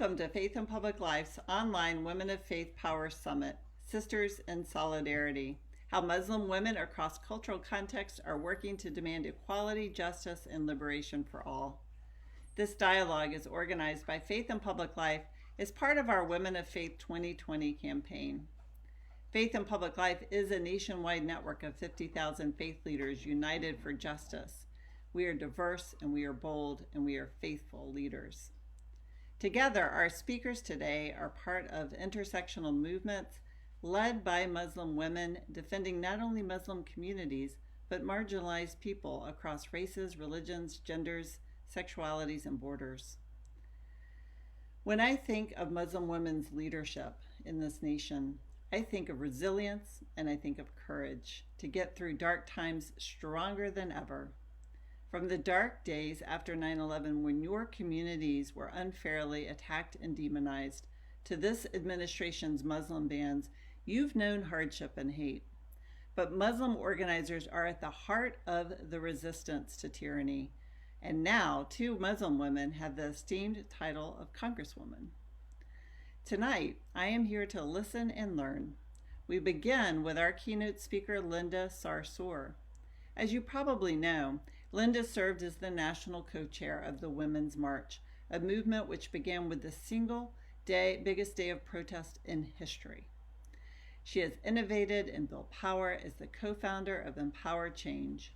Welcome to Faith and Public Life's online Women of Faith Power Summit, Sisters in Solidarity, how Muslim women across cultural contexts are working to demand equality, justice, and liberation for all. This dialogue is organized by Faith and Public Life as part of our Women of Faith 2020 campaign. Faith and Public Life is a nationwide network of 50,000 faith leaders united for justice. We are diverse and we are bold and we are faithful leaders. Together, our speakers today are part of intersectional movements led by Muslim women defending not only Muslim communities, but marginalized people across races, religions, genders, sexualities, and borders. When I think of Muslim women's leadership in this nation, I think of resilience and I think of courage to get through dark times stronger than ever. From the dark days after 9/11, when your communities were unfairly attacked and demonized, to this administration's Muslim bans, you've known hardship and hate. But Muslim organizers are at the heart of the resistance to tyranny. And now, two Muslim women have the esteemed title of Congresswoman. Tonight, I am here to listen and learn. We begin with our keynote speaker, Linda Sarsour. As you probably know, Linda served as the national co-chair of the Women's March, a movement which began with the single biggest day of protest in history. She has innovated and built power as the co-founder of Empower Change.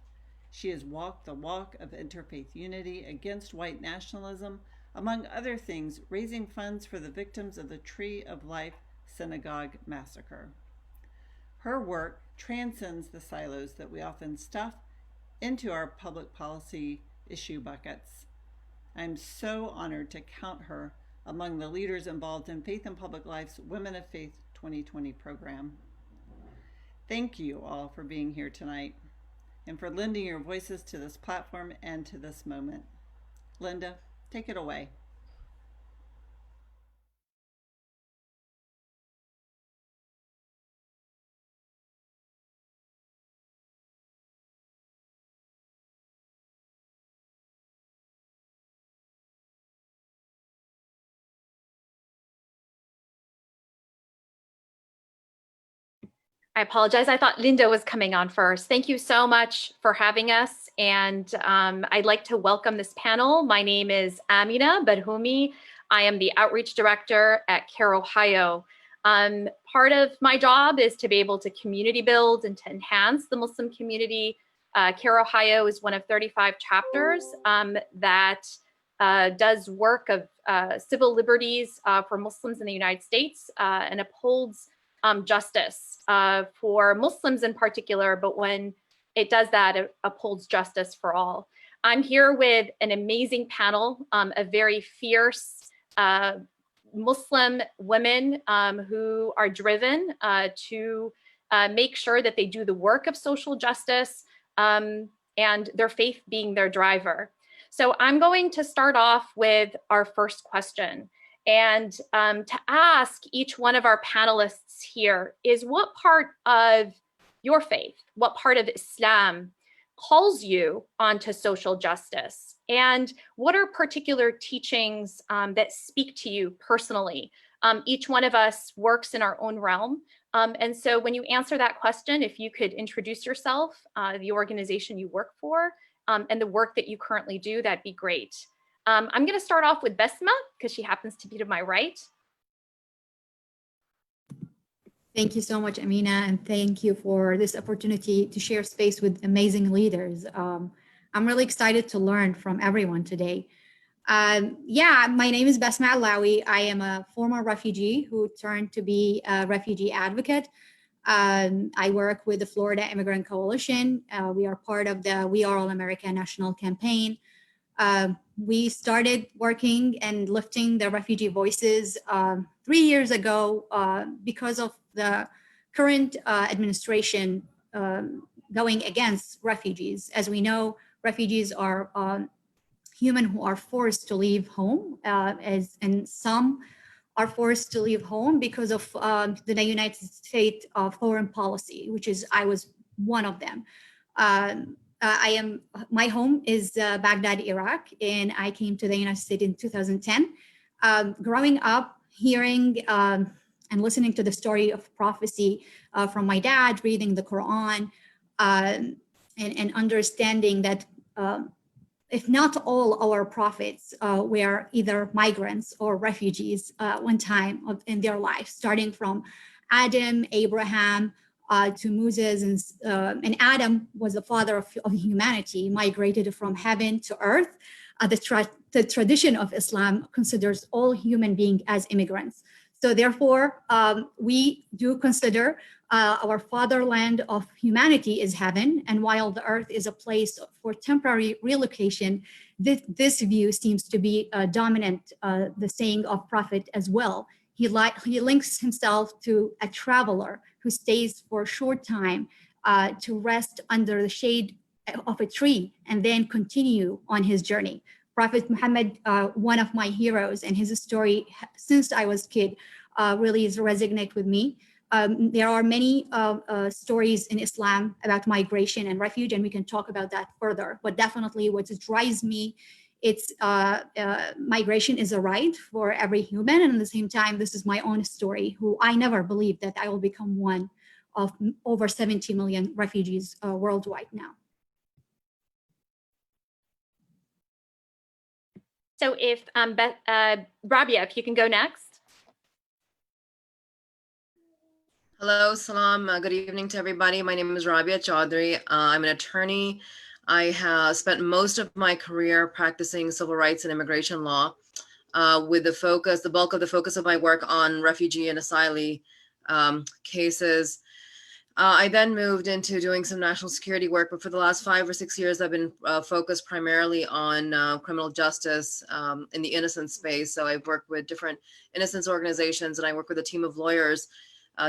She has walked the walk of interfaith unity against white nationalism, among other things, raising funds for the victims of the Tree of Life synagogue massacre. Her work transcends the silos that we often stuff into our public policy issue buckets. I'm so honored to count her among the leaders involved in Faith and Public Life's Women of Faith 2020 program. Thank you all for being here tonight and for lending your voices to this platform and to this moment. Linda, take it away. I apologize. I thought Linda was coming on first. Thank you so much for having us. And I'd like to welcome this panel. My name is Amina Barhoumi. I am the Outreach Director at CARE Ohio. Part of my job is to be able to community build and to enhance the Muslim community. CARE Ohio is one of 35 chapters that does work of civil liberties for Muslims in the United States and upholds justice for Muslims in particular, but when it does that, it upholds justice for all. I'm here with an amazing panel of very fierce Muslim women who are driven to make sure that they do the work of social justice and their faith being their driver. So I'm going to start off with our first question. And to ask each one of our panelists here is, what part of your faith, what part of Islam calls you onto social justice? And what are particular teachings that speak to you personally? Each one of us works in our own realm. And so when you answer that question, if you could introduce yourself, the organization you work for, and the work that you currently do, that'd be great. I'm going to start off with Besma because she happens to be to my right. Thank you so much, Amina, and thank you for this opportunity to share space with amazing leaders. I'm really excited to learn from everyone today. Yeah, my name is Besma Alawi. I am a former refugee who turned to be a refugee advocate. I work with the Florida Immigrant Coalition. We are part of the We Are All America National Campaign. We started working and lifting the refugee voices 3 years ago because of the current administration going against refugees. As we know, refugees are human who are forced to leave home, and some are forced to leave home because of the United States foreign policy, which is, I was one of them. My home is Baghdad, Iraq, and I came to the United States in 2010. Growing up, hearing and listening to the story of prophecy from my dad, reading the Quran, and understanding that if not all our prophets were either migrants or refugees one time in their life, starting from Adam, Abraham, to Moses, and Adam was the father of humanity, migrated from heaven to earth. The tradition of Islam considers all human beings as immigrants. So therefore, we do consider our fatherland of humanity is heaven, and while the earth is a place for temporary relocation, this view seems to be dominant, the saying of Prophet as well. He links himself to a traveler who stays for a short time to rest under the shade of a tree and then continue on his journey. Prophet Muhammad, one of my heroes, and his story since I was a kid really is resonate with me. There are many stories in Islam about migration and refuge, and we can talk about that further. But definitely what drives me, it's migration is a right for every human. And at the same time, this is my own story, who I never believed that I will become one of over 70 million refugees worldwide now. So if Rabia, if you can go next. Hello, salam. Good evening to everybody. My name is Rabia Chaudhry. I'm an attorney. I have spent most of my career practicing civil rights and immigration law, with the bulk of the focus of my work on refugee and asylee cases. I then moved into doing some national security work, but for the last 5 or 6 years, I've been focused primarily on criminal justice in the innocence space. So I've worked with different innocence organizations, and I work with a team of lawyers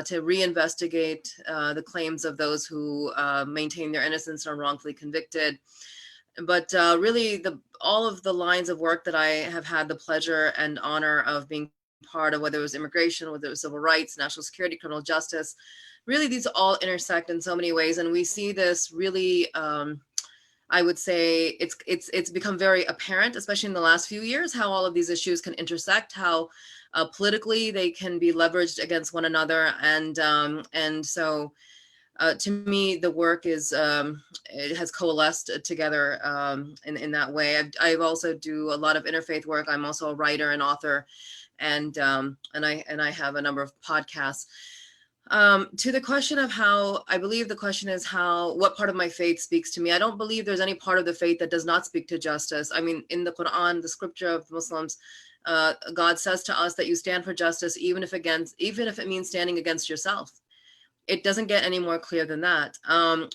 to reinvestigate the claims of those who maintain their innocence and are wrongfully convicted. But really, all of the lines of work that I have had the pleasure and honor of being part of, whether it was immigration, whether it was civil rights, national security, criminal justice, really these all intersect in so many ways. And we see this really, I would say it's become very apparent, especially in the last few years, how all of these issues can intersect, how politically they can be leveraged against one another. And so to me, the work is, it has coalesced together in that way. I've also do a lot of interfaith work. I'm also a writer and author, and I have a number of podcasts. To the question of how, I believe the question is what part of my faith speaks to me. I don't believe there's any part of the faith that does not speak to justice. I mean, in the Quran, the scripture of Muslims, God says to us that you stand for justice, even if it means standing against yourself. It doesn't get any more clear than that.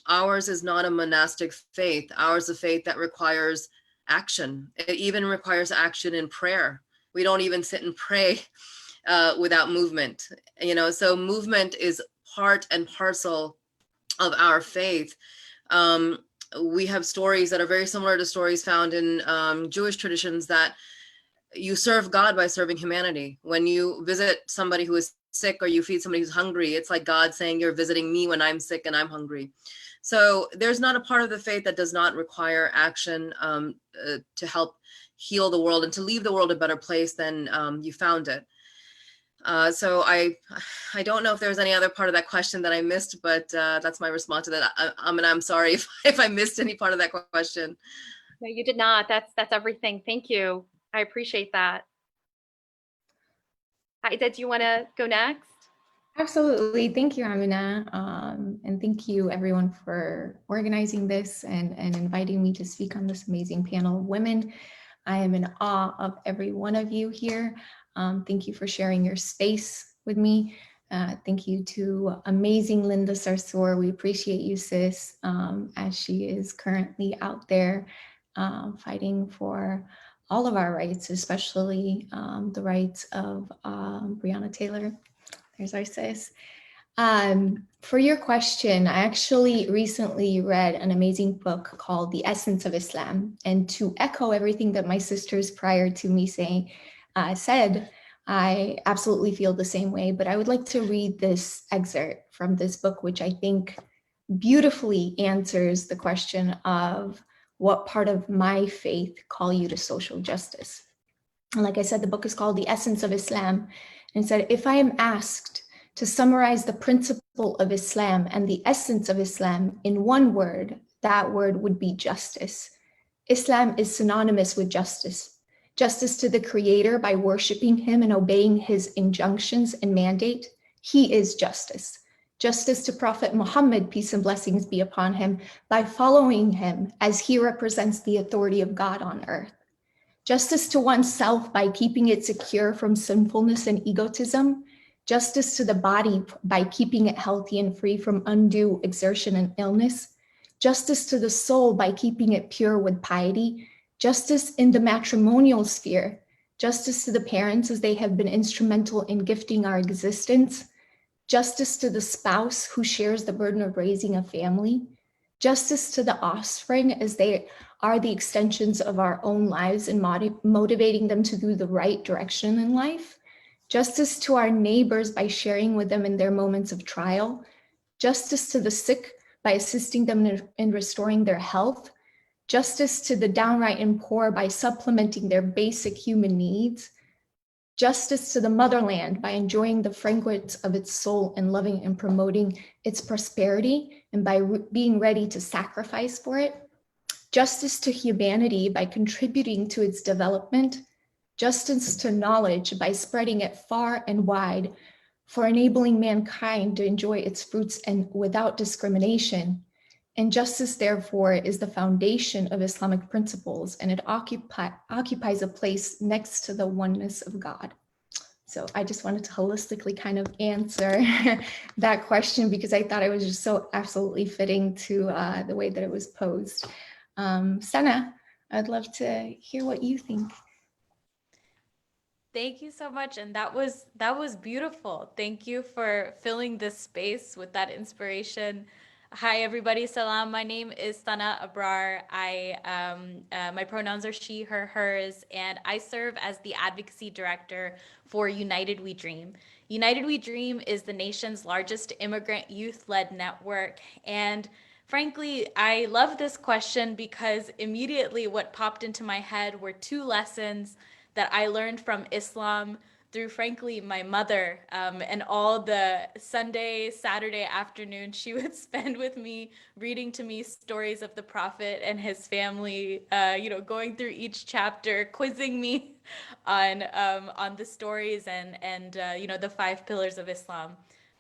Ours is not a monastic faith. Ours is a faith that requires action. It even requires action in prayer. We don't even sit and pray without movement, so movement is part and parcel of our faith. We have stories that are very similar to stories found in Jewish traditions, that you serve God by serving humanity. When you visit somebody who is sick, or you feed somebody who's hungry, it's like God saying, you're visiting me when I'm sick and I'm hungry. So there's not a part of the faith that does not require action to help heal the world and to leave the world a better place than you found it. So I don't know if there's any other part of that question that I missed, but that's my response to that. I'm sorry if I missed any part of that question. No, you did not. That's everything. Thank you. I appreciate that. Aida, do you want to go next? Absolutely. Thank you, Amina. And thank you everyone for organizing this and inviting me to speak on this amazing panel of women. I am in awe of every one of you here. Thank you for sharing your space with me. Thank you to amazing Linda Sarsour. We appreciate you, sis, as she is currently out there fighting for all of our rights, especially the rights of Breonna Taylor. There's our sis. For your question, I actually recently read an amazing book called The Essence of Islam. And to echo everything that my sisters prior to me said, I absolutely feel the same way, but I would like to read this excerpt from this book, which I think beautifully answers the question of what part of my faith call you to social justice. And like I said, the book is called The Essence of Islam. And it said, if I am asked to summarize the principle of Islam and the essence of Islam in one word, that word would be justice. Islam is synonymous with justice. Justice to the Creator by worshiping Him and obeying His injunctions and mandate. He is justice. Justice to Prophet Muhammad, peace and blessings be upon him, by following him as he represents the authority of God on earth. Justice to oneself by keeping it secure from sinfulness and egotism. Justice to the body by keeping it healthy and free from undue exertion and illness. Justice to the soul by keeping it pure with piety. Justice in the matrimonial sphere. Justice to the parents as they have been instrumental in gifting our existence. Justice to the spouse who shares the burden of raising a family. Justice to the offspring as they are the extensions of our own lives and motivating them to do the right direction in life. Justice to our neighbors by sharing with them in their moments of trial. Justice to the sick by assisting them in restoring their health. Justice to the downright and poor by supplementing their basic human needs. Justice to the motherland by enjoying the fragrance of its soul and loving and promoting its prosperity and by being ready to sacrifice for it. Justice to humanity by contributing to its development. Justice to knowledge by spreading it far and wide for enabling mankind to enjoy its fruits and without discrimination. And justice, therefore, is the foundation of Islamic principles, and it occupies a place next to the oneness of God. So I just wanted to holistically kind of answer that question because I thought it was just so absolutely fitting to the way that it was posed. Sana, I'd love to hear what you think. Thank you so much. And that was beautiful. Thank you for filling this space with that inspiration. Hi, everybody. Salam. My name is Sana Abrar. My pronouns are she, her, hers, and I serve as the advocacy director for United We Dream. United We Dream is the nation's largest immigrant youth-led network. And frankly, I love this question because immediately what popped into my head were two lessons that I learned from Islam through, frankly, my mother, and all the Sunday, Saturday afternoon she would spend with me, reading to me stories of the Prophet and his family, going through each chapter, quizzing me on the stories and the 5 pillars of Islam.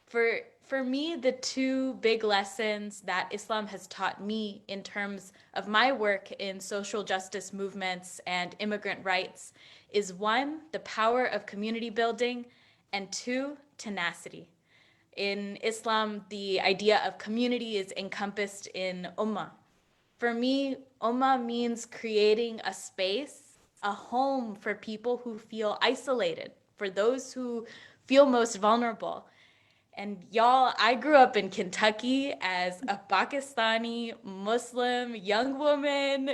For me, the two big lessons that Islam has taught me in terms of my work in social justice movements and immigrant rights is one, the power of community building, and two, tenacity. In Islam, the idea of community is encompassed in ummah. For me, ummah means creating a space, a home for people who feel isolated, for those who feel most vulnerable. And y'all, I grew up in Kentucky as a Pakistani Muslim young woman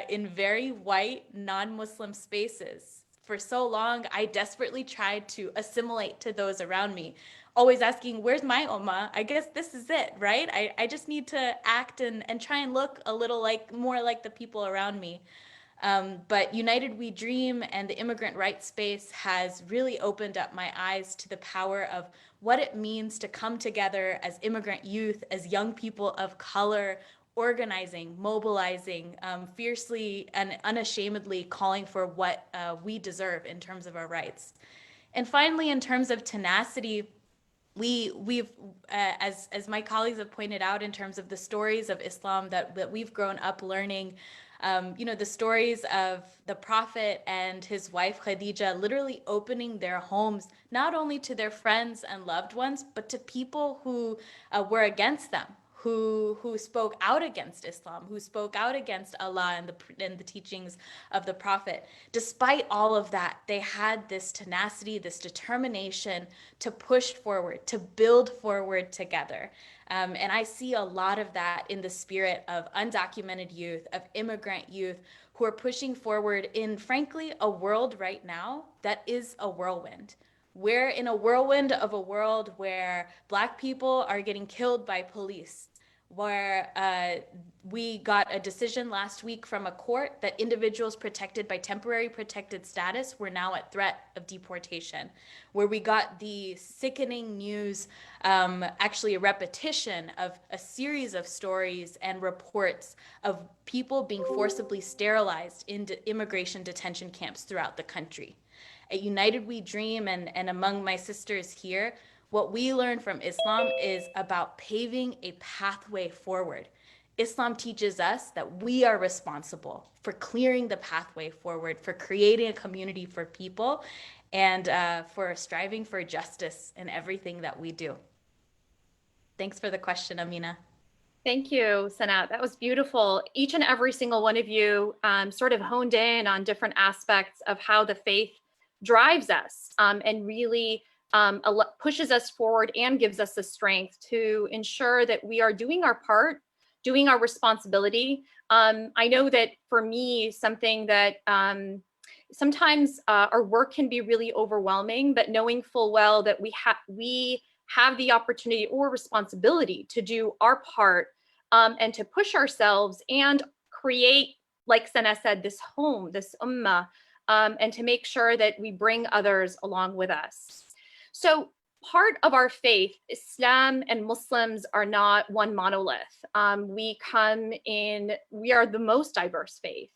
in very white, non-Muslim spaces. For so long, I desperately tried to assimilate to those around me, always asking, where's my ummah? I guess this is it, right? I just need to act and try and look a little more like the people around me. But United We Dream and the immigrant rights space has really opened up my eyes to the power of what it means to come together as immigrant youth, as young people of color, organizing, mobilizing, fiercely and unashamedly calling for what we deserve in terms of our rights. And finally, in terms of tenacity, we've as my colleagues have pointed out, in terms of the stories of Islam that we've grown up learning, the stories of the Prophet and his wife Khadija literally opening their homes not only to their friends and loved ones, but to people who were against them, who spoke out against Islam, who spoke out against Allah and the teachings of the Prophet. Despite all of that, they had this tenacity, this determination to push forward, to build forward together. And I see a lot of that in the spirit of undocumented youth, of immigrant youth, who are pushing forward in, frankly, a world right now that is a whirlwind. We're in a whirlwind of a world where Black people are getting killed by police, where we got a decision last week from a court that individuals protected by temporary protected status were now at threat of deportation, where we got the sickening news, actually a repetition of a series of stories and reports of people being forcibly sterilized in immigration detention camps throughout the country. At United We Dream and among my sisters here, what we learn from Islam is about paving a pathway forward. Islam teaches us that we are responsible for clearing the pathway forward, for creating a community for people, and for striving for justice in everything that we do. Thanks for the question, Amina. Thank you, Sanat. That was beautiful. Each and every single one of you sort of honed in on different aspects of how the faith drives us and really pushes us forward and gives us the strength to ensure that we are doing our part, doing our responsibility. I know that for me, something that sometimes our work can be really overwhelming, but knowing full well that we have the opportunity or responsibility to do our part and to push ourselves and create, like Sana said, this home, this ummah, and to make sure that we bring others along with us. So part of our faith, Islam and Muslims are not one monolith. We are the most diverse faith,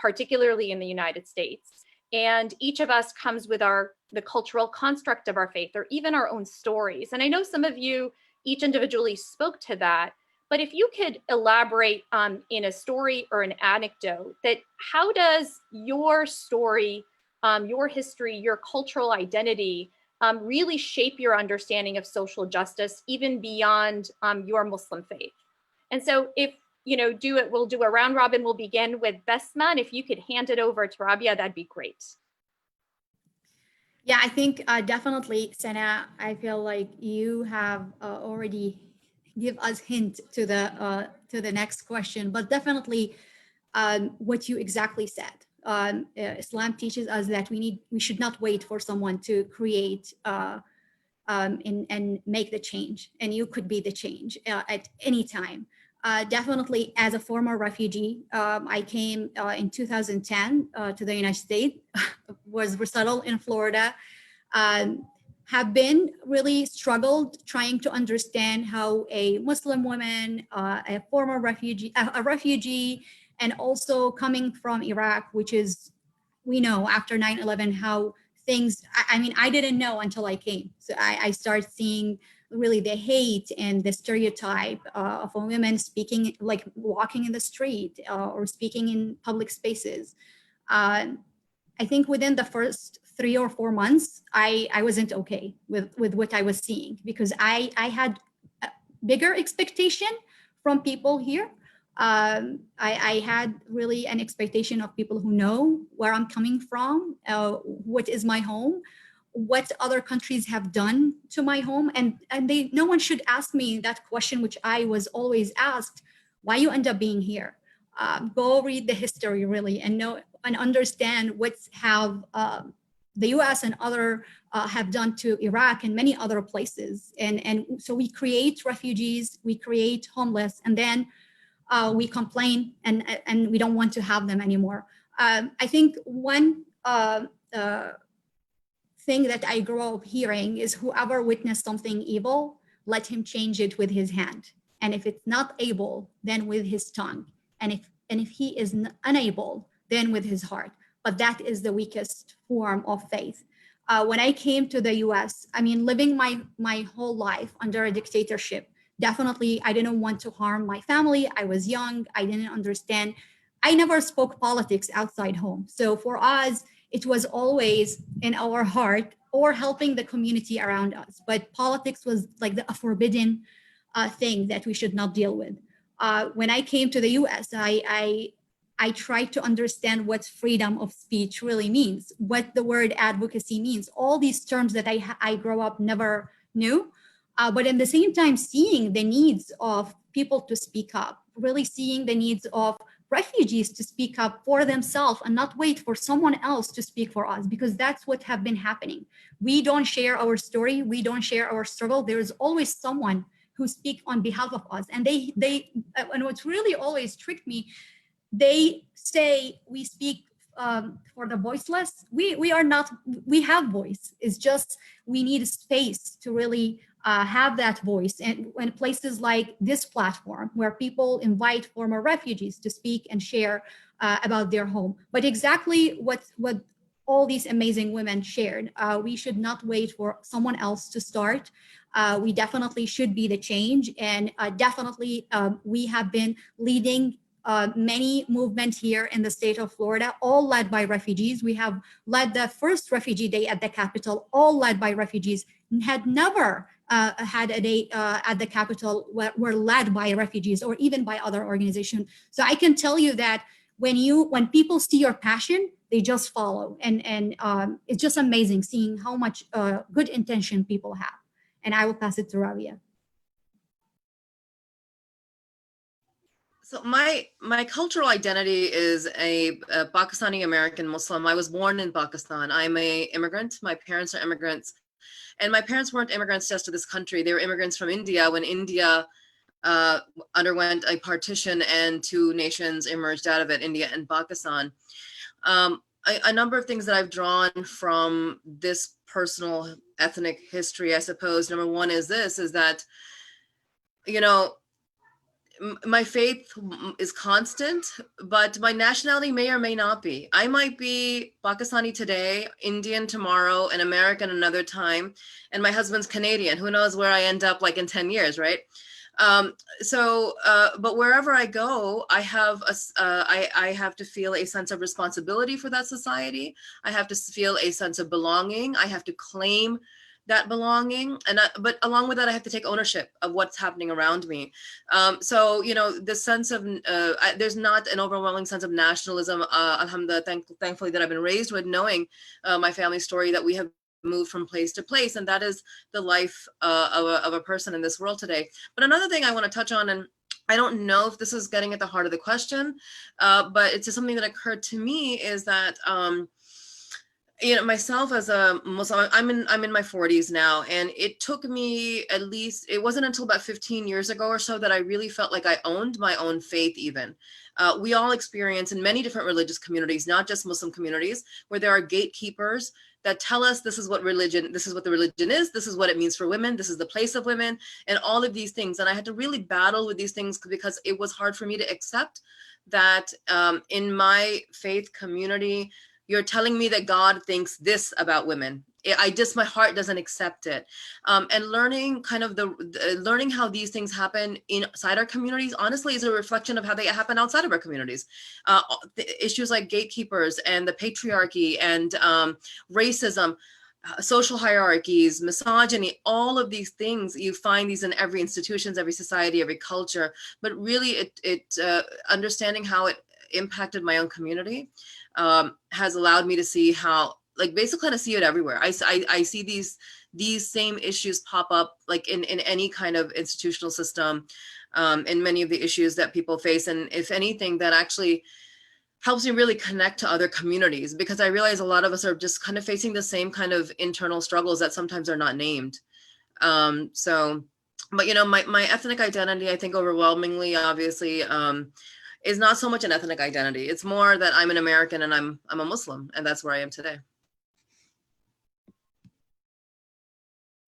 particularly in the United States. And each of us comes with the cultural construct of our faith, or even our own stories. And I know some of you each individually spoke to that, but if you could elaborate in a story or an anecdote, that how does your story, your history, your cultural identity really shape your understanding of social justice, even beyond your Muslim faith? And so if we'll do a round robin. We'll begin with Besma, and if you could hand it over to Rabia, that'd be great. Yeah, I think definitely, Sana, I feel like you have already give us hint to the next question, but definitely what you exactly said. Islam teaches us that we should not wait for someone to create and make the change, and you could be the change at any time. Definitely, as a former refugee, I came in 2010 to the United States, was resettled in Florida, have been really struggled trying to understand how a Muslim woman, a former refugee, a refugee, and also coming from Iraq, which is, we know after 9/11 how things, I mean, I didn't know until I came. So I started seeing really the hate and the stereotype of a woman speaking, like walking in the street or speaking in public spaces. I think within the first 3 or 4 months, I wasn't okay with what I was seeing, because I had a bigger expectation from people here. I had really an expectation of people who know where I'm coming from, what is my home, what other countries have done to my home. And no one should ask me that question, which I was always asked, why you end up being here? Go read the history really and know and understand how the US and other have done to Iraq and many other places. And so we create refugees, we create homeless, and then we complain and we don't want to have them anymore. I think one thing that I grew up hearing is whoever witnessed something evil, let him change it with his hand. And if it's not able, then with his tongue. And if he is unable, then with his heart. But that is the weakest form of faith. When I came to the US, I mean, living my whole life under a dictatorship, definitely I didn't want to harm my family. I was young, I didn't understand. I never spoke politics outside home. So for us, it was always in our heart or helping the community around us. But politics was like a forbidden thing that we should not deal with. When I came to the US, I tried to understand what freedom of speech really means, what the word advocacy means, all these terms that I grew up never knew. But at the same time, seeing the needs of people to speak up, really seeing the needs of refugees to speak up for themselves and not wait for someone else to speak for us, because that's what have been happening. We don't share our story. We don't share our struggle. There is always someone who speak on behalf of us. And and what's really always tricked me, they say we speak for the voiceless. We are not, we have voice. It's just we need a space to really have that voice. And when places like this platform, where people invite former refugees to speak and share about their home. But exactly what all these amazing women shared, we should not wait for someone else to start. We definitely should be the change. And definitely we have been leading many movements here in the state of Florida, all led by refugees. We have led the first refugee day at the Capitol, all led by refugees. Had never had a day at the Capitol were led by refugees or even by other organizations. So I can tell you that when people see your passion, they just follow. And it's just amazing seeing how much good intention people have. And I will pass it to Rabia. So my cultural identity is a Pakistani American Muslim. I was born in Pakistan. I'm a immigrant. My parents are immigrants. And my parents weren't immigrants just to this country. They were immigrants from India when India underwent a partition and two nations emerged out of it, India and Pakistan. A number of things that I've drawn from this personal ethnic history, I suppose. Number one is that, you know, my faith is constant, but my nationality may or may not be. I might be Pakistani today, Indian tomorrow, and American another time, and my husband's Canadian. Who knows where I end up like in 10 years, right? But wherever I go, I have to feel a sense of responsibility for that society. I have to feel a sense of belonging. I have to claim that belonging, but along with that, I have to take ownership of what's happening around me. So, you know, the sense of there's not an overwhelming sense of nationalism. Alhamdulillah, thankfully that I've been raised with, knowing my family story, that we have moved from place to place, and that is the life of a person in this world today. But another thing I want to touch on, and I don't know if this is getting at the heart of the question, but it's just something that occurred to me, is that you know, myself as a Muslim, I'm in my 40s now, and it took me it wasn't until about 15 years ago or so that I really felt like I owned my own faith even. We all experience in many different religious communities, not just Muslim communities, where there are gatekeepers that tell us this is what the religion is, this is what it means for women, this is the place of women, and all of these things. And I had to really battle with these things because it was hard for me to accept that in my faith community, you're telling me that God thinks this about women. My heart doesn't accept it. And learning kind of learning how these things happen inside our communities, honestly, is a reflection of how they happen outside of our communities. The issues like gatekeepers and the patriarchy and racism, social hierarchies, misogyny, all of these things, you find these in every institutions, every society, every culture. But really, understanding how it impacted my own community has allowed me to see how, like, basically kind of see it everywhere. I see these same issues pop up, like in any kind of institutional system, in many of the issues that people face. And if anything, that actually helps me really connect to other communities, because I realize a lot of us are just kind of facing the same kind of internal struggles that sometimes are not named. But you know, my ethnic identity, I think overwhelmingly, obviously, is not so much an ethnic identity. It's more that I'm an American and I'm a Muslim, and that's where I am today.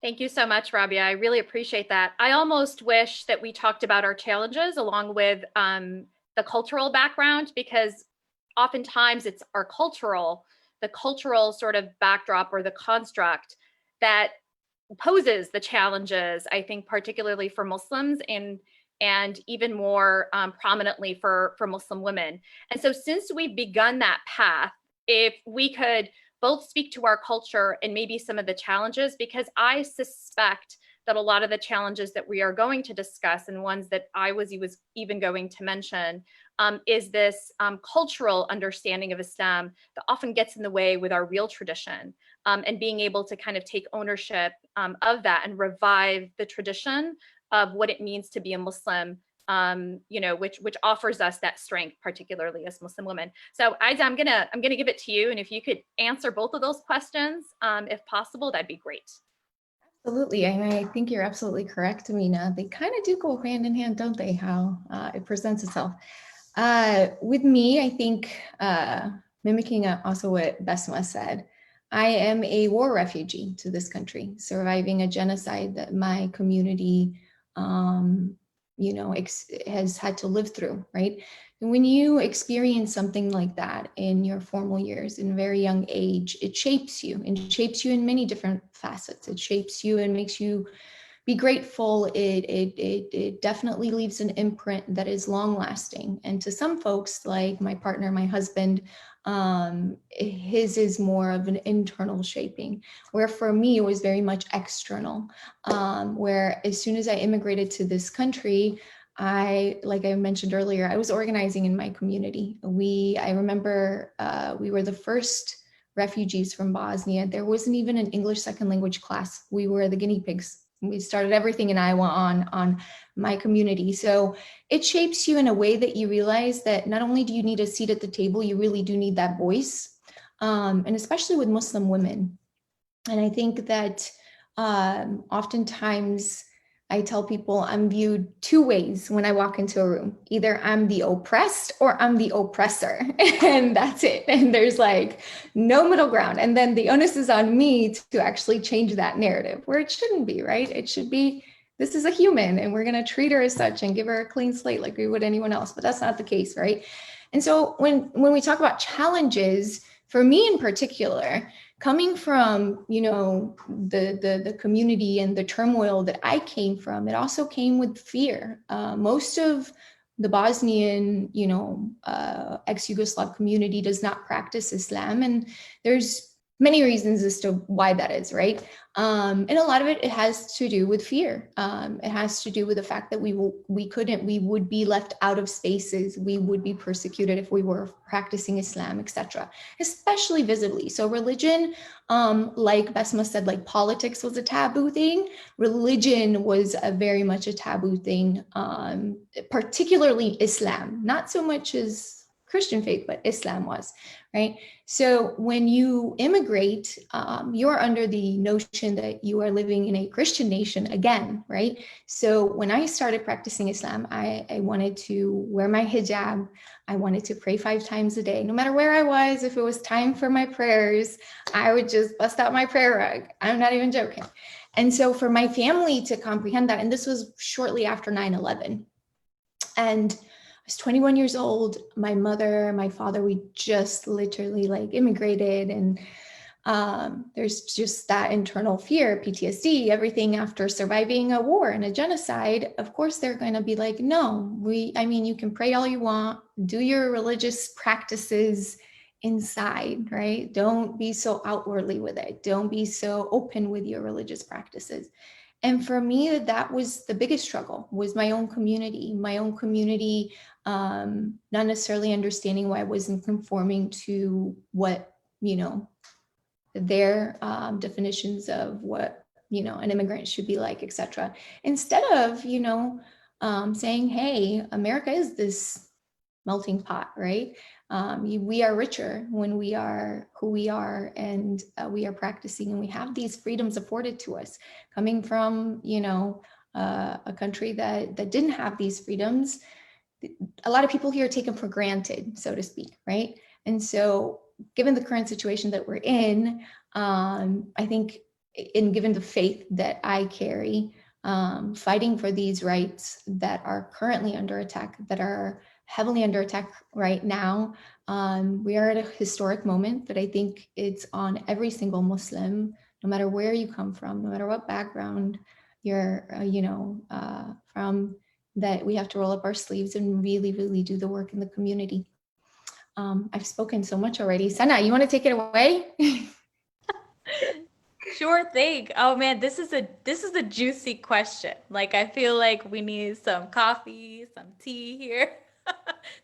Thank you so much, Rabia. I really appreciate that. I almost wish that we talked about our challenges along with the cultural background, because oftentimes it's the cultural sort of backdrop or the construct that poses the challenges, I think, particularly for Muslims and even more prominently for Muslim women. And so since we've begun that path, if we could both speak to our culture and maybe some of the challenges, because I suspect that a lot of the challenges that we are going to discuss, and ones that I was even going to mention, is this cultural understanding of Islam that often gets in the way with our real tradition, and being able to kind of take ownership of that and revive the tradition of what it means to be a Muslim, you know, which offers us that strength, particularly as Muslim women. So Aida, I'm gonna give it to you, and if you could answer both of those questions, if possible, that'd be great. Absolutely. I think you're absolutely correct, Amina. They kind of do go hand in hand, don't they? How it presents itself. With me, I think mimicking also what Besma said, I am a war refugee to this country, surviving a genocide that my community, um, has had to live through, right? And when you experience something like that in your formal years, in a very young age, it shapes you and shapes you in many different facets. It shapes you and makes you be grateful. It definitely leaves an imprint that is long lasting. And to some folks, like my partner, my husband, his is more of an internal shaping, where for me it was very much external. Where as soon as I immigrated to this country, like I mentioned earlier, I was organizing in my community. I remember we were the first refugees from Bosnia. There wasn't even an English second language class. We were the guinea pigs. We started everything in Iowa on my community. So it shapes you in a way that you realize that not only do you need a seat at the table, you really do need that voice. And especially with Muslim women. And I think that oftentimes I tell people I'm viewed two ways when I walk into a room. Either I'm the oppressed or I'm the oppressor. And that's it. And there's like no middle ground. And then the onus is on me to actually change that narrative, where it shouldn't be, right? It should be, this is a human and we're going to treat her as such and give her a clean slate like we would anyone else. But that's not the case, right? And so when we talk about challenges, for me in particular, coming from, the community and the turmoil that I came from, it also came with fear. Most of the Bosnian, ex-Yugoslav community does not practice Islam, and there's many reasons as to why that is, right? And a lot of it has to do with fear. It has to do with the fact that we would be left out of spaces, we would be persecuted if we were practicing Islam, etc., especially visibly. So religion, like Besma said, like politics was a taboo thing. Religion was very much a taboo thing, particularly Islam, not so much as Christian faith, but Islam was, right? So when you immigrate, you're under the notion that you are living in a Christian nation again, right? So when I started practicing Islam, I wanted to wear my hijab. I wanted to pray 5 times a day, no matter where I was. If it was time for my prayers, I would just bust out my prayer rug. I'm not even joking. And so for my family to comprehend that, and this was shortly after 9/11, and I was 21 years old. My mother, my father, we just literally like immigrated, and there's just that internal fear, PTSD, everything after surviving a war and a genocide. Of course, they're going to be like, no, you can pray all you want, do your religious practices inside, right? Don't be so outwardly with it. Don't be so open with your religious practices. And for me, that was the biggest struggle, was my own community, not necessarily understanding why I wasn't conforming to what, their definitions of what, an immigrant should be like, etc. Instead of, saying, hey, America is this melting pot, right? We are richer when we are who we are, and we are practicing, and we have these freedoms afforded to us coming from, a country that didn't have these freedoms. A lot of people here take them for granted, so to speak, right? And so given the current situation that we're in, I think, and given the faith that I carry, fighting for these rights that are currently under attack, that are heavily under attack right now, we are at a historic moment that I think it's on every single Muslim, no matter where you come from, no matter what background you're, from, that we have to roll up our sleeves and really, really do the work in the community. I've spoken so much already. Sana, you want to take it away? Sure thing. Oh man, this is a juicy question. Like I feel like we need some coffee, some tea here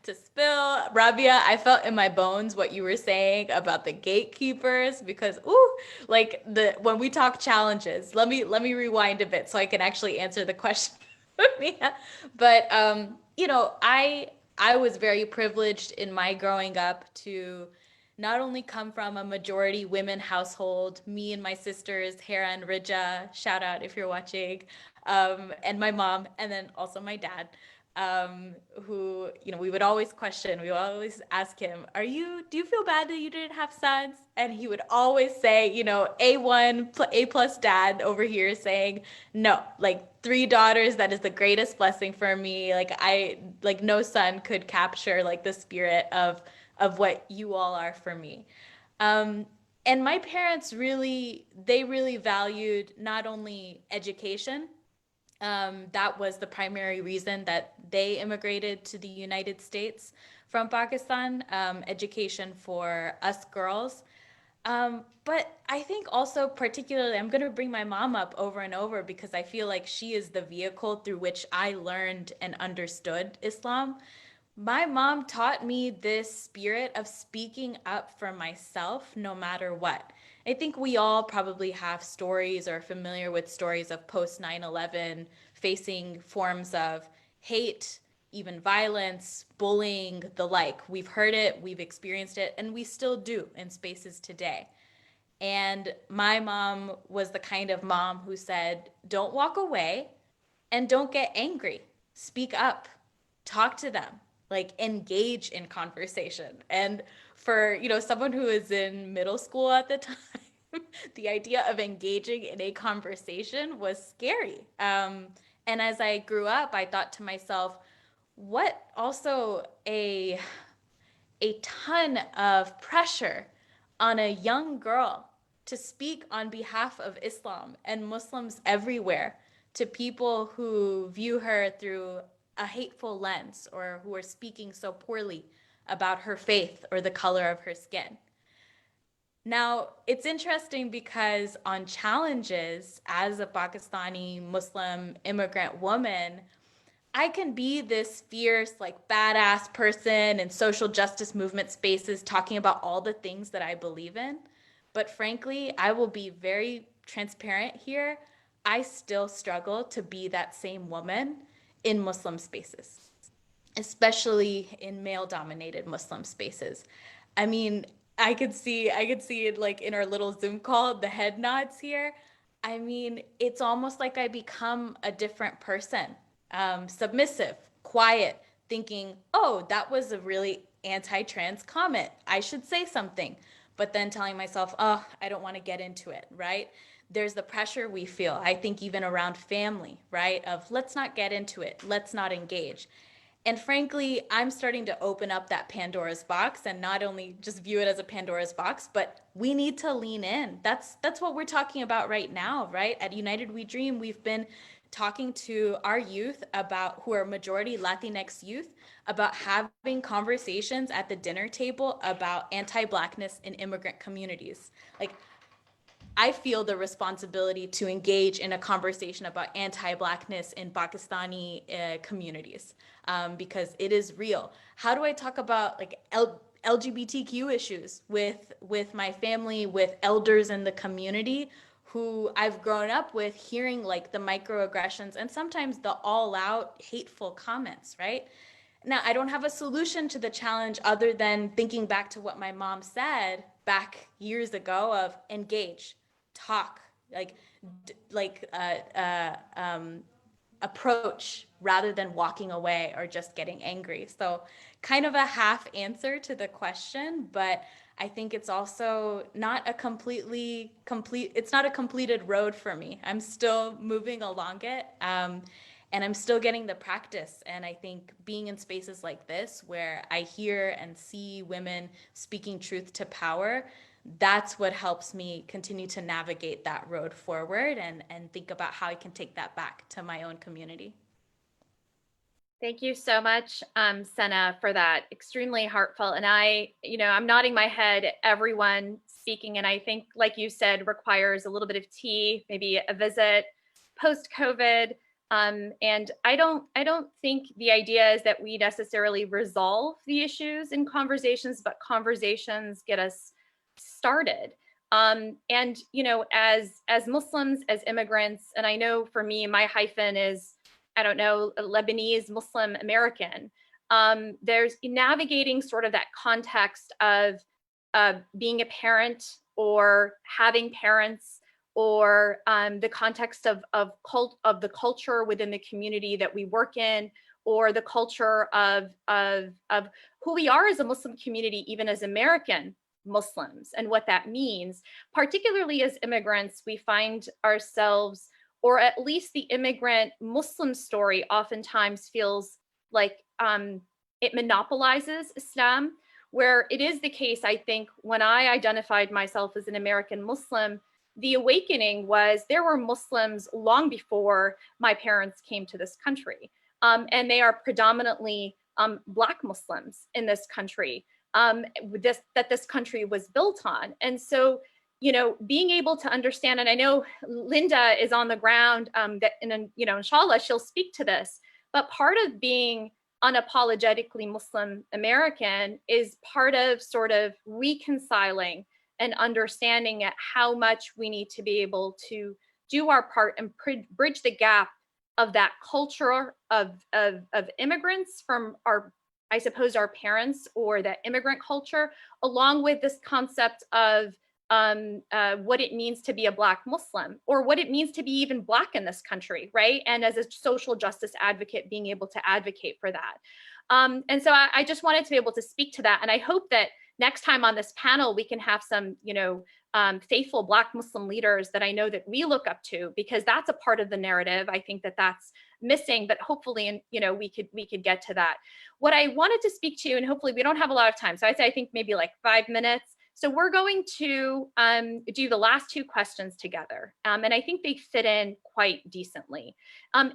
to spill. Rabia, I felt in my bones what you were saying about the gatekeepers, because like when we talk challenges, let me rewind a bit so I can actually answer the question. Yeah. But I was very privileged in my growing up to not only come from a majority women household, me and my sisters, Hera and Rija, shout out if you're watching, and my mom, and then also my dad, who, we would always question, we would always ask him, do you feel bad that you didn't have sons? And he would always say, A1, A plus dad over here saying, no, like 3 daughters, that is the greatest blessing for me. Like no son could capture like the spirit of what you all are for me. And my parents they really valued not only education. That was the primary reason that they immigrated to the United States from Pakistan, education for us girls. But I think also particularly, I'm going to bring my mom up over and over because I feel like she is the vehicle through which I learned and understood Islam. My mom taught me this spirit of speaking up for myself no matter what. I think we all probably have stories or are familiar with stories of post 9/11 facing forms of hate, even violence, bullying, the like. We've heard it, we've experienced it, and we still do in spaces today. And my mom was the kind of mom who said, don't walk away and don't get angry. Speak up, talk to them, like engage in conversation. And for, someone who is in middle school at the time, the idea of engaging in a conversation was scary. And as I grew up, I thought to myself, what also a ton of pressure on a young girl to speak on behalf of Islam and Muslims everywhere to people who view her through a hateful lens or who are speaking so poorly about her faith or the color of her skin. Now, it's interesting because on challenges as a Pakistani Muslim immigrant woman, I can be this fierce, like badass person in social justice movement spaces talking about all the things that I believe in. But frankly, I will be very transparent here. I still struggle to be that same woman in Muslim spaces, especially in male-dominated Muslim spaces. I mean, I could see it like in our little Zoom call, the head nods here. I mean, it's almost like I become a different person, submissive, quiet, thinking, oh, that was a really anti-trans comment. I should say something. But then telling myself, oh, I don't want to get into it, right? There's the pressure we feel, I think even around family, right? Of let's not get into it, let's not engage. And frankly, I'm starting to open up that Pandora's box and not only just view it as a Pandora's box, but we need to lean in. That's what we're talking about right now, right? At United We Dream, we've been talking to our youth about, who are majority Latinx youth, about having conversations at the dinner table about anti-Blackness in immigrant communities. Like, I feel the responsibility to engage in a conversation about anti-Blackness in Pakistani communities because it is real. How do I talk about like LGBTQ issues with my family, with elders in the community who I've grown up with, hearing like the microaggressions and sometimes the all-out hateful comments, right? Now, I don't have a solution to the challenge other than thinking back to what my mom said back years ago of engage, talk, approach rather than walking away or just getting angry. So kind of a half answer to the question, but I think it's also not a it's not a completed road for me. I'm still moving along it. And I'm still getting the practice. And I think being in spaces like this, where I hear and see women speaking truth to power, that's what helps me continue to navigate that road forward and think about how I can take that back to my own community. Thank you so much, Senna, for that. Extremely heartfelt. And I'm nodding my head, everyone speaking, and I think, like you said, requires a little bit of tea, maybe a visit post-COVID. And I don't think the idea is that we necessarily resolve the issues in conversations, but conversations get us started. And as Muslims, as immigrants, and I know for me, my hyphen is, I don't know, Lebanese Muslim American. There's navigating sort of that context of being a parent or having parents, or the context of the culture within the community that we work in, or the culture of who we are as a Muslim community, even as American Muslims, and what that means. Particularly as immigrants, we find ourselves, or at least the immigrant Muslim story oftentimes feels like it monopolizes Islam, where it is the case, I think, when I identified myself as an American Muslim, the awakening was there were Muslims long before my parents came to this country. And they are predominantly Black Muslims in this country, that this country was built on. And so, you know, being able to understand, and I know Linda is on the ground, that, and you know, inshallah, she'll speak to this, but part of being unapologetically Muslim American is part of sort of reconciling and understanding at how much we need to be able to do our part and bridge the gap of that culture of immigrants from our, I suppose, our parents, or that immigrant culture, along with this concept of what it means to be a Black Muslim, or what it means to be even Black in this country, right? And as a social justice advocate, being able to advocate for that. And so I just wanted to be able to speak to that. And I hope that next time on this panel, we can have some, you know, faithful Black Muslim leaders that I know that we look up to, because that's a part of the narrative. I think that that's missing, but hopefully, you know, we could get to that. What I wanted to speak to, and hopefully we don't have a lot of time, so I'd say I think maybe like 5 minutes. So we're going to do the last two questions together, and I think they fit in quite decently,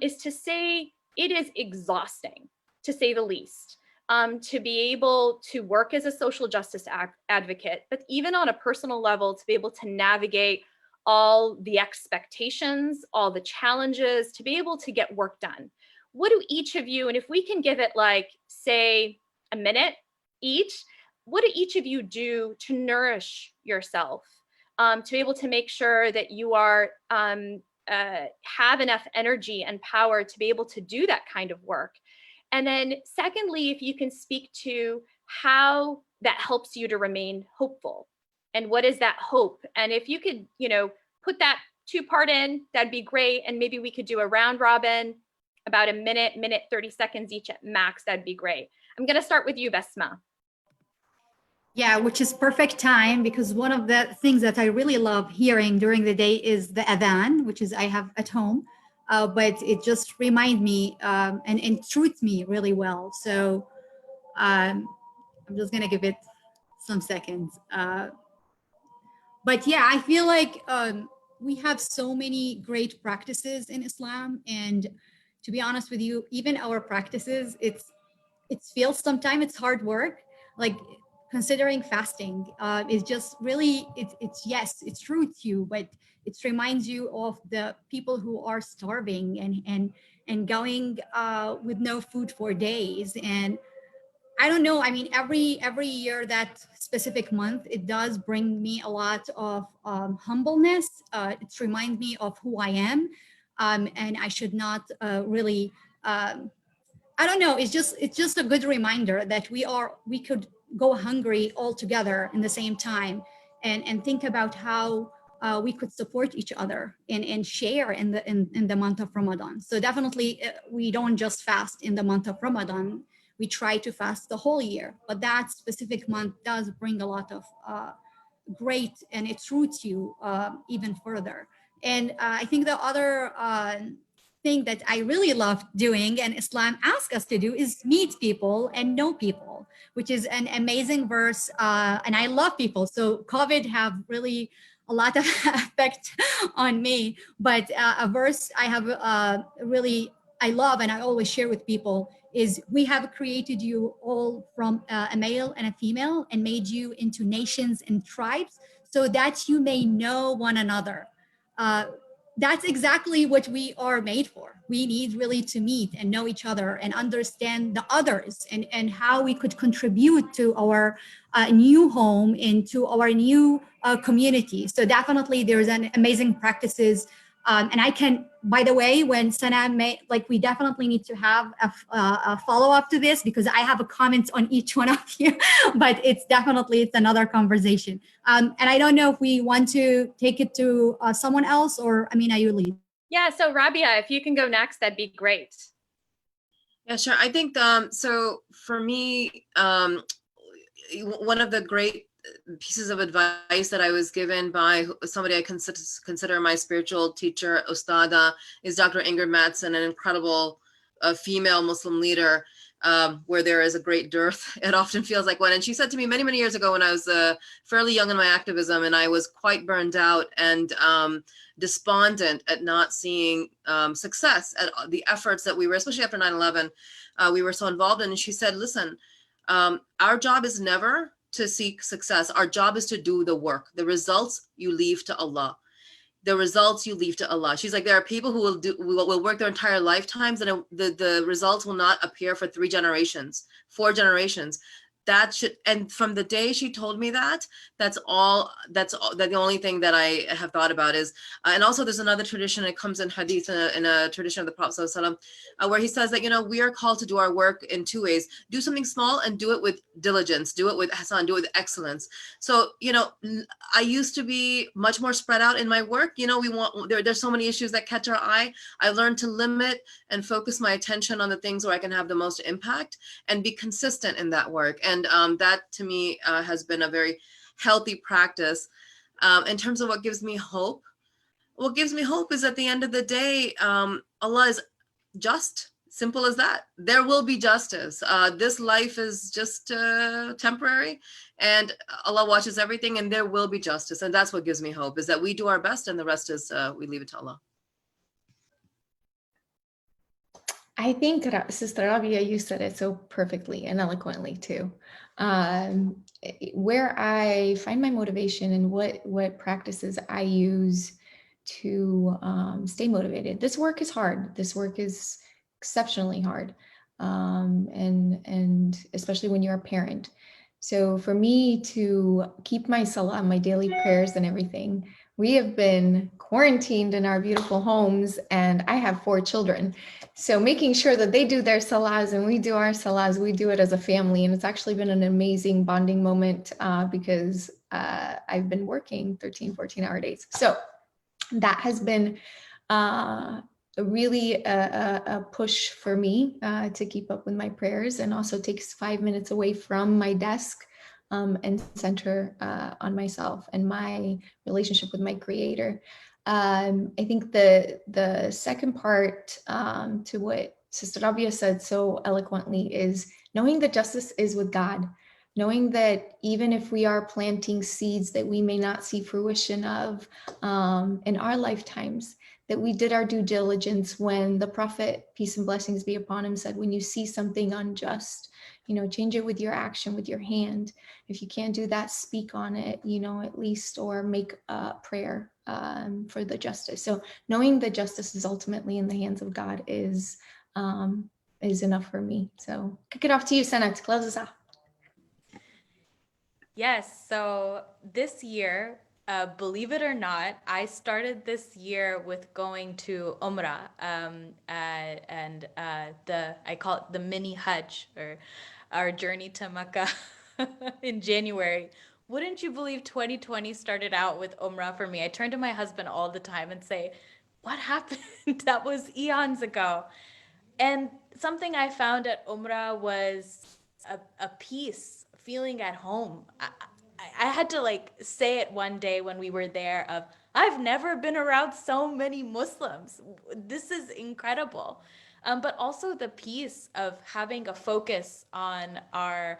is to say it is exhausting, to say the least, to be able to work as a social justice advocate, but even on a personal level, to be able to navigate all the expectations, all the challenges, to be able to get work done. What do each of you, and if we can give it like, say, a minute each, what do each of you do to nourish yourself, to be able to make sure that you are have enough energy and power to be able to do that kind of work? And then secondly, if you can speak to how that helps you to remain hopeful, and what is that hope? And if you could, you know, put that 2-part in, that'd be great. And maybe we could do a round robin, about a minute, 30 seconds each at max, that'd be great. I'm gonna start with you, Besma. Yeah, which is perfect time, because one of the things that I really love hearing during the day is the adhan, which is I have at home, but it just reminds me and truths me really well. So I'm just gonna give it some seconds. But yeah, I feel like we have so many great practices in Islam, and to be honest with you, even our practices, it feels sometimes it's hard work. Like considering fasting is just really, it's yes, it's true to you, but it reminds you of the people who are starving and going with no food for days. And I don't know, I mean, every year, that specific month, it does bring me a lot of humbleness. It reminds me of who I am, and I should not really I don't know. It's just a good reminder that we could go hungry all together in the same time, and think about how we could support each other and share in the month of Ramadan. So definitely, we don't just fast in the month of Ramadan. We try to fast the whole year, but that specific month does bring a lot of great, and it roots you even further. And I think the other thing that I really love doing, and Islam asks us to do, is meet people and know people, which is an amazing verse. And I love people. So COVID have really a lot of effect on me, but a verse I have really, I love, and I always share with people, is we have created you all from a male and a female, and made you into nations and tribes so that you may know one another. That's exactly what we are made for. We need really to meet and know each other and understand the others, and how we could contribute to our new home and to our new community. So definitely there's an amazing practices And I can, by the way, when Sana we definitely need to have a follow-up to this, because I have a comment on each one of you, but it's another conversation. And I don't know if we want to take it to someone else, or Amina, you lead. Yeah, so Rabia, if you can go next, that'd be great. Yeah, sure. I think so for me, one of the great pieces of advice that I was given by somebody I consider my spiritual teacher, Ustada, is Dr. Ingrid Mattson, an incredible female Muslim leader, where there is a great dearth. It often feels like one. And she said to me many, many years ago when I was fairly young in my activism, and I was quite burned out and despondent at not seeing success at the efforts that we were, especially after 9/11, we were so involved in. And she said, listen, our job is never to seek success. Our job is to do the work. The results you leave to Allah. The results you leave to Allah. She's like, there are people who will work their entire lifetimes, and the results will not appear for 3 generations, 4 generations. That should, and from the day she told me that, that's the only thing that I have thought about is, and also there's another tradition, it comes in hadith, in a tradition of the Prophet ﷺ, where he says that, we are called to do our work in 2 ways. Do something small and do it with diligence, do it with hasan, do it with excellence. So, I used to be much more spread out in my work. There's so many issues that catch our eye. I learned to limit and focus my attention on the things where I can have the most impact and be consistent in that work. And that to me has been a very healthy practice. In terms of what gives me hope is at the end of the day, Allah is just. Simple as that. There will be justice. This life is just temporary, and Allah watches everything, and there will be justice. And that's what gives me hope, is that we do our best, and the rest is we leave it to Allah. I think, Sister Rabia, you said it so perfectly and eloquently too. Where I find my motivation and what practices I use to stay motivated. This work is hard. This work is exceptionally hard, and especially when you're a parent. So for me to keep my salah, my daily prayers and everything, we have been quarantined in our beautiful homes, and I have 4 children. So making sure that they do their salahs and we do our salahs, we do it as a family. And it's actually been an amazing bonding moment because I've been working 13, 14-hour days. So that has been really a push for me to keep up with my prayers, and also takes 5 minutes away from my desk and center on myself and my relationship with my creator. I think the second part to what Sister Rabia said so eloquently is knowing that justice is with God, knowing that even if we are planting seeds that we may not see fruition of in our lifetimes, that we did our due diligence when the Prophet, peace and blessings be upon him, said, when you see something unjust, change it with your action, with your hand. If you can't do that, speak on it, at least, or make a prayer for the justice. So knowing that justice is ultimately in the hands of God is enough for me. So kick it off to you, Sana, to close us out. Yes, so this year, believe it or not, I started this year with going to Umrah, and I call it the mini Hajj, or our journey to Mecca in January. Wouldn't you believe 2020 started out with Umrah for me? I turn to my husband all the time and say, what happened? That was eons ago. And something I found at Umrah was a peace, feeling at home. I had to say it one day when we were there of, I've never been around so many Muslims. This is incredible. But also the peace of having a focus on our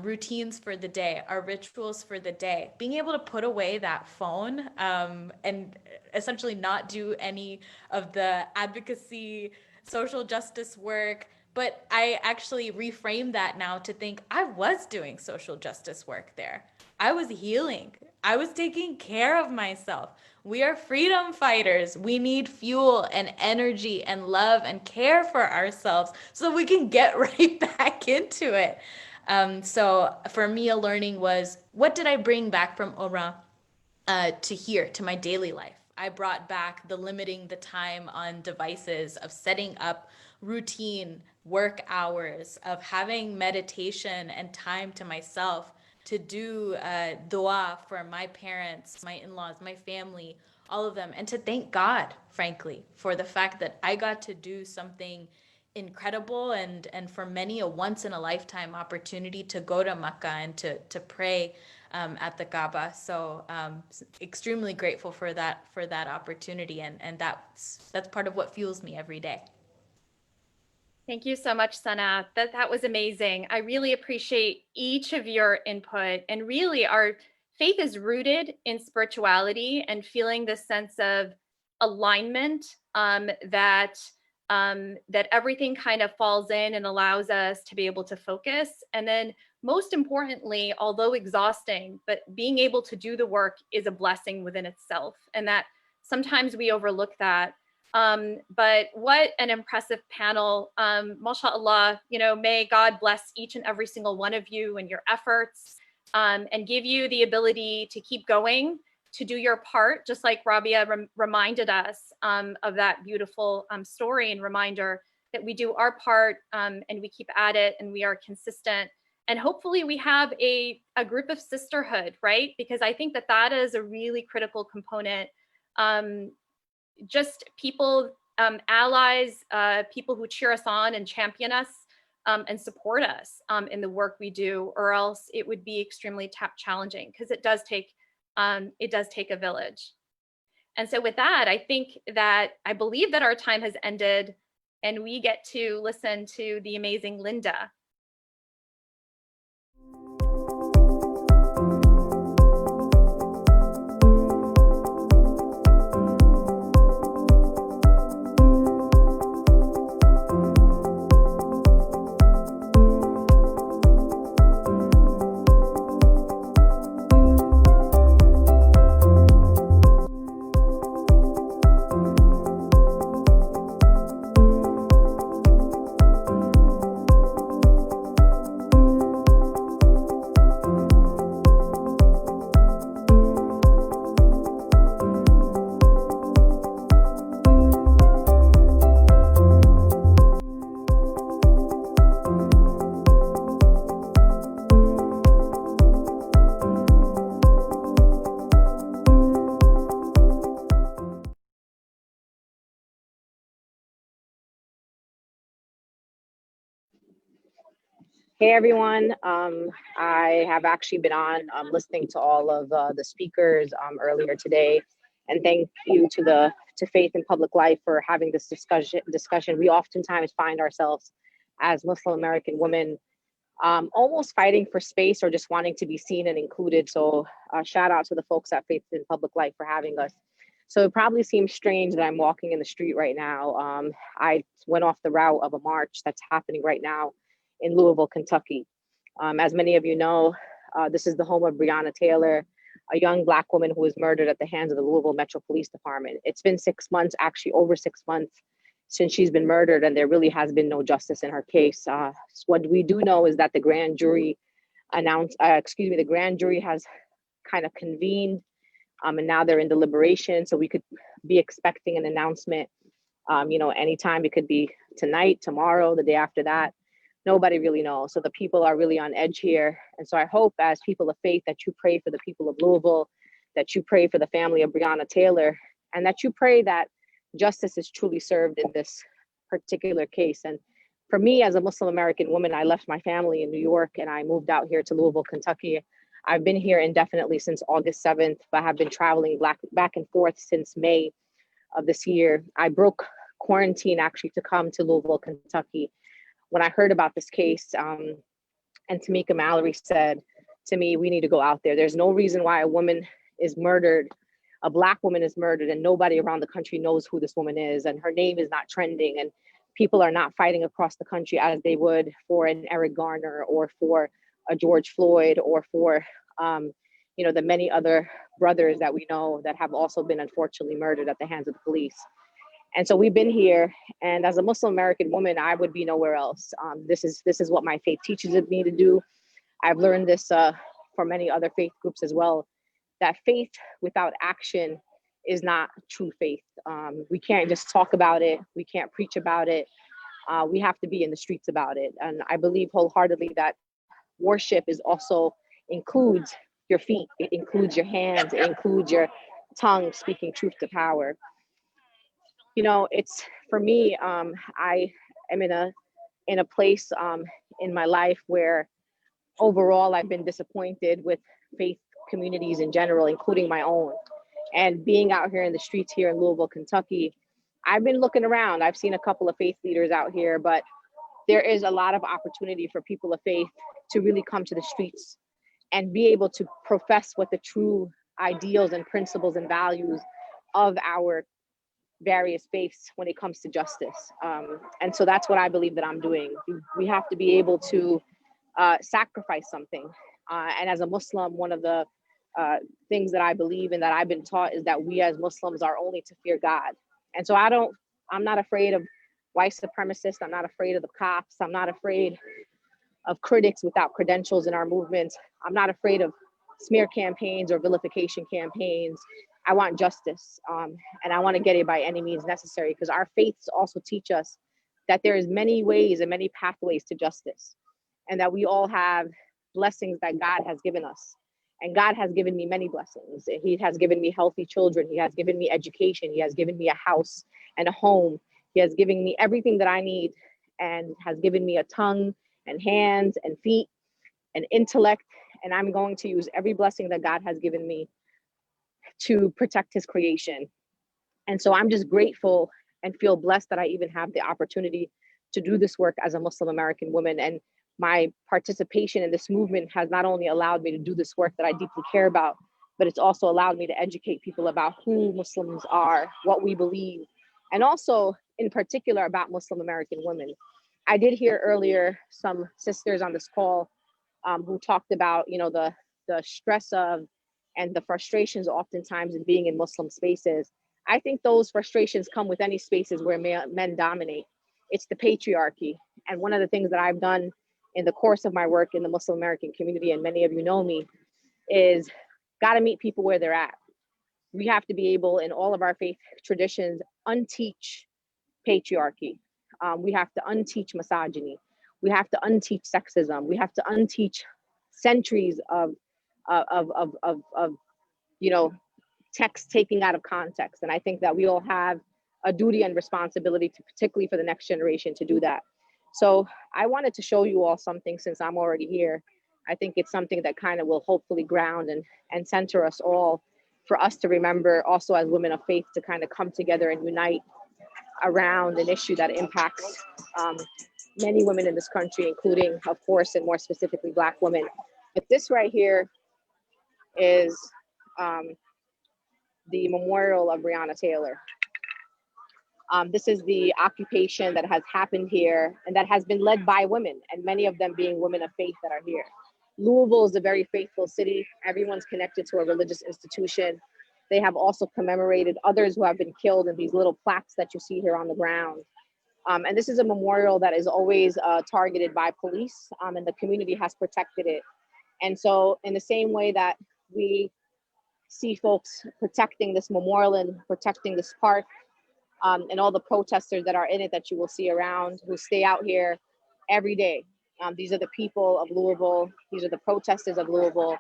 routines for the day, our rituals for the day, being able to put away that phone and essentially not do any of the advocacy, social justice work. But I actually reframe that now to think I was doing social justice work there. I was healing. I was taking care of myself. We are freedom fighters. We need fuel and energy and love and care for ourselves so we can get right back into it. So for me, a learning was, what did I bring back from Umrah to here, to my daily life? I brought back the limiting the time on devices, of setting up routine work hours, of having meditation and time to myself to do dua for my parents, my in-laws, my family, all of them, and to thank God, frankly, for the fact that I got to do something incredible and for many a once in a lifetime opportunity to go to Mecca and to pray at the Kaaba. So extremely grateful for that opportunity, and that's part of what fuels me every day. Thank you so much, Sana. That was amazing. I really appreciate each of your input. And really, our faith is rooted in spirituality and feeling this sense of alignment, that everything kind of falls in and allows us to be able to focus. And then, most importantly, although exhausting, but being able to do the work is a blessing within itself. And that sometimes we overlook that. But what an impressive panel. MashaAllah, may God bless each and every single one of you and your efforts, and give you the ability to keep going, to do your part, just like Rabia reminded us of that beautiful story and reminder that we do our part, and we keep at it, and we are consistent. And hopefully we have a group of sisterhood, right? Because I think that is a really critical component. Just people, allies, people who cheer us on and champion us, and support us in the work we do, or else it would be extremely challenging, because it does take a village. And so with that, I believe that our time has ended, and we get to listen to the amazing Linda. Hey everyone, I have actually been on listening to all of the speakers earlier today, and thank you to Faith in Public Life for having this discussion. We oftentimes find ourselves as Muslim American women almost fighting for space or just wanting to be seen and included. So shout out to the folks at Faith in Public Life for having us. So it probably seems strange that I'm walking in the street right now. I went off the route of a march that's happening right now in Louisville, Kentucky. As many of you know, this is the home of Breonna Taylor, a young Black woman who was murdered at the hands of the Louisville Metro Police Department. It's been 6 months, actually over 6 months, since she's been murdered, and there really has been no justice in her case. What we do know is that the grand jury the grand jury has kind of convened, and now they're in deliberation. So we could be expecting an announcement, anytime. It could be tonight, tomorrow, the day after that. Nobody really knows. So the people are really on edge here. And so I hope, as people of faith, that you pray for the people of Louisville, that you pray for the family of Breonna Taylor, and that you pray that justice is truly served in this particular case. And for me, as a Muslim American woman, I left my family in New York and I moved out here to Louisville, Kentucky. I've been here indefinitely since August 7th, but have been traveling back and forth since May of this year. I broke quarantine actually to come to Louisville, Kentucky. When I heard about this case, and Tamika Mallory said to me, we need to go out there. There's no reason why a woman is murdered, a Black woman is murdered, and nobody around the country knows who this woman is, and her name is not trending, and people are not fighting across the country as they would for an Eric Garner or for a George Floyd or for, the many other brothers that we know that have also been unfortunately murdered at the hands of the police. And so we've been here, and as a Muslim American woman, I would be nowhere else. This is what my faith teaches me to do. I've learned this for many other faith groups as well, that faith without action is not true faith. We can't just talk about it. We can't preach about it. We have to be in the streets about it. And I believe wholeheartedly that worship is also includes your feet, it includes your hands, it includes your tongue speaking truth to power. You know, it's for me, I am in a place in my life where overall I've been disappointed with faith communities in general, including my own. And being out here in the streets here in Louisville, Kentucky, I've been looking around. I've seen a couple of faith leaders out here, but there is a lot of opportunity for people of faith to really come to the streets and be able to profess what the true ideals and principles and values of our various faiths when it comes to justice. And so that's what I believe that I'm doing. We have to be able to sacrifice something. And as a Muslim, one of the things that I believe and that I've been taught is that we as Muslims are only to fear God. And so I'm not afraid of white supremacists. I'm not afraid of the cops. I'm not afraid of critics without credentials in our movement. I'm not afraid of smear campaigns or vilification campaigns. I want justice, and I want to get it by any means necessary, because our faiths also teach us that there is many ways and many pathways to justice, and that we all have blessings that God has given us. And God has given me many blessings. He has given me healthy children. He has given me education. He has given me a house and a home. He has given me everything that I need, and has given me a tongue and hands and feet and intellect. And I'm going to use every blessing that God has given me to protect his creation. And so I'm just grateful and feel blessed that I even have the opportunity to do this work as a Muslim American woman. And my participation in this movement has not only allowed me to do this work that I deeply care about, but it's also allowed me to educate people about who Muslims are, what we believe, and also in particular about Muslim American women. I did hear earlier some sisters on this call who talked about, you know, the stress of and the frustrations oftentimes in being in Muslim spaces. I think those frustrations come with any spaces where men dominate. It's the patriarchy. And one of the things that I've done in the course of my work in the Muslim American community, and many of you know me, is got to meet people where they're at. We have to be able, in all of our faith traditions, unteach patriarchy. We have to unteach misogyny. We have to unteach sexism. We have to unteach centuries of you know, text taking out of context. And I think that we all have a duty and responsibility to, particularly for the next generation, to do that. So I wanted to show you all something since I'm already here. I think it's something that kind of will hopefully ground and center us all, for us to remember also as women of faith to kind of come together and unite around an issue that impacts many women in this country, including, of course, and more specifically, Black women. But this right here is the memorial of Breonna Taylor. This is the occupation that has happened here and that has been led by women, and many of them being women of faith that are here. Louisville is a very faithful city. Everyone's connected to a religious institution. They have also commemorated others who have been killed in these little plaques that you see here on the ground. And this is a memorial that is always targeted by police, and the community has protected it. And so in the same way that we see folks protecting this memorial and protecting this park, and all the protesters that are in it that you will see around, who stay out here every day. These are the people of Louisville. These are the protesters of Louisville.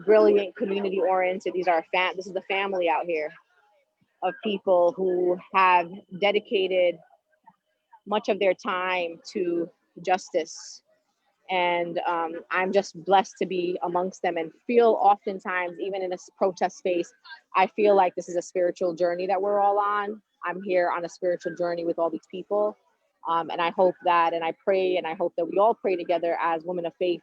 Brilliant, community oriented. This is the family out here of people who have dedicated much of their time to justice. And I'm just blessed to be amongst them, and feel oftentimes, even in a protest space, I feel like this is a spiritual journey that we're all on. I'm here on a spiritual journey with all these people. And I hope that, and I pray, and I hope that we all pray together as women of faith,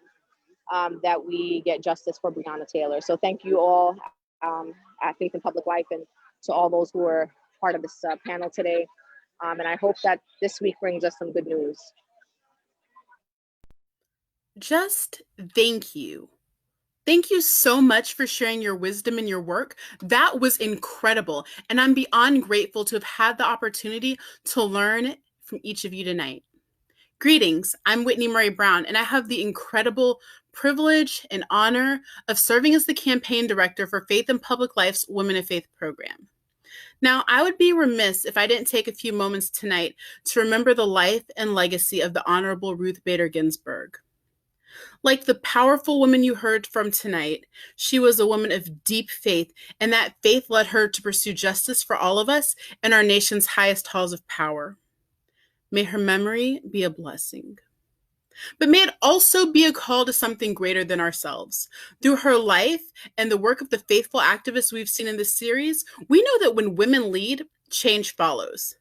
that we get justice for Breonna Taylor. So thank you all at Faith in Public Life, and to all those who are part of this panel today. And I hope that this week brings us some good news. Just thank you. Thank you so much for sharing your wisdom and your work. That was incredible. And I'm beyond grateful to have had the opportunity to learn from each of you tonight. Greetings, I'm Whitney Murray Brown, and I have the incredible privilege and honor of serving as the campaign director for Faith in Public Life's Women of Faith program. Now, I would be remiss if I didn't take a few moments tonight to remember the life and legacy of the Honorable Ruth Bader Ginsburg. Like the powerful woman you heard from tonight, she was a woman of deep faith, and that faith led her to pursue justice for all of us in our nation's highest halls of power. May her memory be a blessing. But may it also be a call to something greater than ourselves. Through her life and the work of the faithful activists we've seen in this series, we know that when women lead, change follows.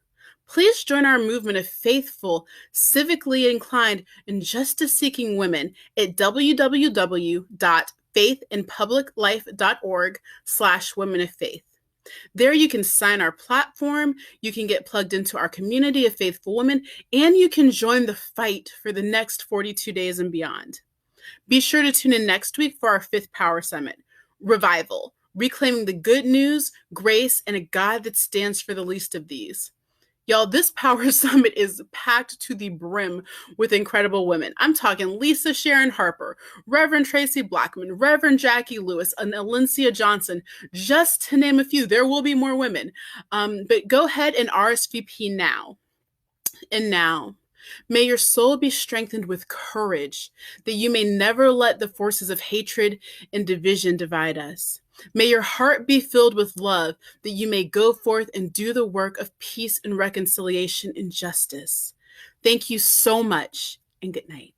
Please join our movement of faithful, civically inclined, and justice-seeking women at www.faithinpubliclife.org/women of faith. There you can sign our platform, you can get plugged into our community of faithful women, and you can join the fight for the next 42 days and beyond. Be sure to tune in next week for our 5th Power Summit, Revival, Reclaiming the Good News, Grace, and a God that stands for the least of these. Y'all, this Power Summit is packed to the brim with incredible women. I'm talking Lisa Sharon Harper, Reverend Tracy Blackman, Reverend Jackie Lewis, and Alencia Johnson, just to name a few. There will be more women. But go ahead and RSVP now. And now, may your soul be strengthened with courage, that you may never let the forces of hatred and division divide us. May your heart be filled with love, that you may go forth and do the work of peace and reconciliation and justice. Thank you so much, and good night.